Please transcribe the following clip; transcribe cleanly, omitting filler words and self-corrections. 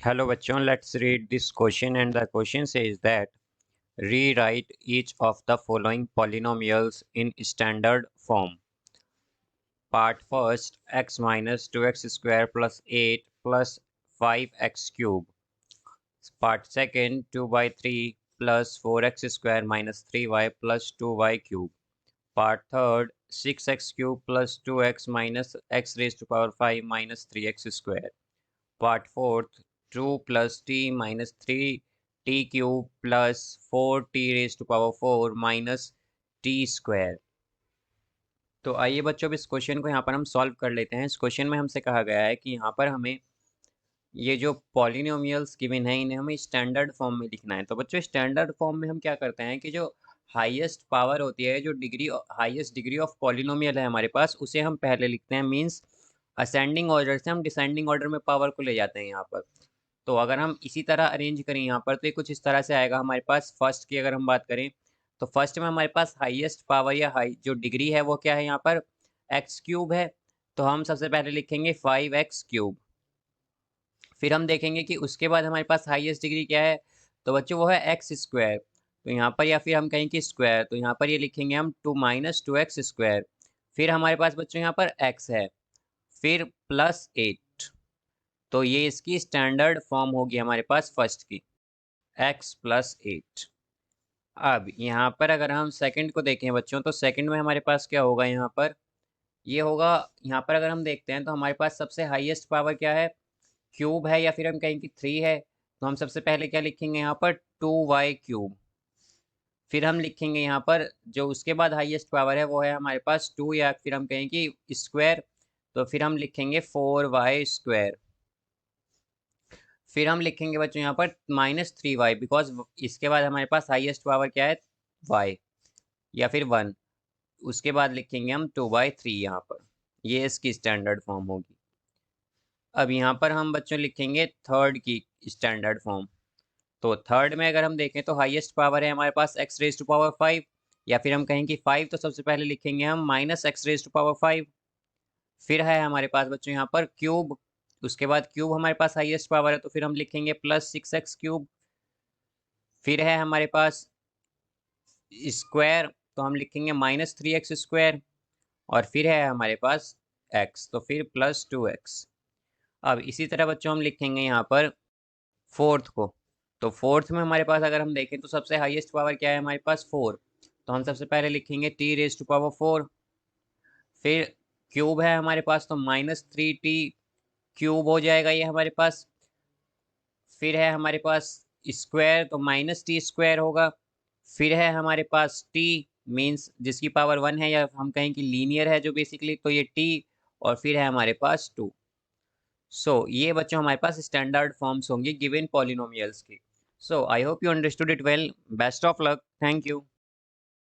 Hello बच्चों, let's read this question and the question says that rewrite each of the following polynomials in standard form. Part first, x minus 2x square plus 8 plus 5x cube. Part second, 2 by 3 plus 4x square minus 3y plus 2y cube. Part third, 6x cube plus 2x minus x raised to power 5 minus 3x square. Part fourth, 2 plus t minus 3t cube plus 4t raised to power 4 minus t square. तो आइए बच्चों अब इस question को यहाँ पर हम solve कर लेते हैं। इस क्वेश्चन में हमसे कहा गया है कि यहाँ पर हमें ये जो पॉलिनोमियल्स गिवन है इन्हें हमें स्टैंडर्ड फॉर्म में लिखना है। तो बच्चों स्टैंडर्ड फॉर्म में हम क्या करते हैं कि जो हाईएस्ट पावर होती है, जो हाईएस्ट डिग्री ऑफ पॉलिनोमियल है हमारे पास, उसे हम पहले लिखते हैं। मीन्स असेंडिंग ऑर्डर से हम डिसेंडिंग ऑर्डर में पावर को ले जाते हैं यहाँ पर। तो अगर हम इसी तरह अरेंज करें यहाँ पर तो ये कुछ इस तरह से आएगा हमारे पास। फर्स्ट की अगर हम बात करें तो फर्स्ट में हमारे पास हाईएस्ट पावर या हाई जो डिग्री है वो क्या है, यहाँ पर एक्स क्यूब है। तो हम सबसे पहले लिखेंगे 5x क्यूब। फिर हम देखेंगे कि उसके बाद हमारे पास हाईएस्ट डिग्री क्या है, तो बच्चों वो है एक्स स्क्वायर। तो यहाँ पर या फिर हम कहें कि स्क्वायर, तो यहाँ पर ये लिखेंगे हम 2 माइनस 2x स्क्वायर। फिर हमारे पास बच्चों यहाँ पर x है, फिर प्लस 8। तो ये इसकी स्टैंडर्ड फॉर्म होगी हमारे पास फर्स्ट की, x प्लस 8। अब यहाँ पर अगर हम सेकंड को देखें बच्चों, तो सेकंड में हमारे पास क्या होगा, यहाँ पर ये होगा। यहाँ पर अगर हम देखते हैं तो हमारे पास सबसे हाईएस्ट पावर क्या है, क्यूब है, या फिर हम कहें कि 3 है। तो हम सबसे पहले क्या लिखेंगे यहाँ पर 2y क्यूब। फिर हम लिखेंगे यहाँ पर जो उसके बाद हाईएस्ट पावर है वो है हमारे पास 2, या फिर हम कहें कि स्क्वायर। तो फिर हम लिखेंगे 4y स्क्वायर। फिर हम लिखेंगे बच्चों यहाँ पर -3y, बिकॉज इसके बाद हमारे पास हाईएस्ट पावर क्या है, y या फिर 1। उसके बाद लिखेंगे हम 2/3 यहाँ पर। ये इसकी स्टैंडर्ड फॉर्म होगी। अब यहाँ पर हम बच्चों लिखेंगे थर्ड की स्टैंडर्ड फॉर्म। तो थर्ड में अगर हम देखें तो हाईएस्ट पावर है हमारे पास x रेज टू पावर 5, या फिर हम कहें कि 5। तो सबसे पहले लिखेंगे हम minus x raise to power 5। फिर है हमारे पास बच्चों यहाँ पर क्यूब। उसके बाद क्यूब हमारे पास हाईएस्ट पावर है, तो फिर हम लिखेंगे प्लस 6x क्यूब। फिर है हमारे पास स्क्वायर, तो हम लिखेंगे -3x स्क्वायर। और फिर है हमारे पास x, तो फिर प्लस 2x। अब इसी तरह बच्चों हम लिखेंगे यहाँ पर फोर्थ को। तो फोर्थ में हमारे पास अगर हम देखें तो सबसे हाईएस्ट पावर क्या है हमारे पास, 4। तो हम सबसे पहले लिखेंगे t रेज टू पावर 4। फिर क्यूब है हमारे पास, तो -3t क्यूब हो जाएगा ये हमारे पास। फिर है हमारे पास स्क्वायर, तो -t स्क्वायर होगा। फिर है हमारे पास t, मीन्स जिसकी पावर 1 है, या हम कहें कि लीनियर है जो बेसिकली, तो ये t। और फिर है हमारे पास 2। सो ये बच्चों हमारे पास स्टैंडर्ड फॉर्म्स होंगी गिवन पॉलिनोमियल्स की। So I hope you understood it well. Best of luck. Thank you.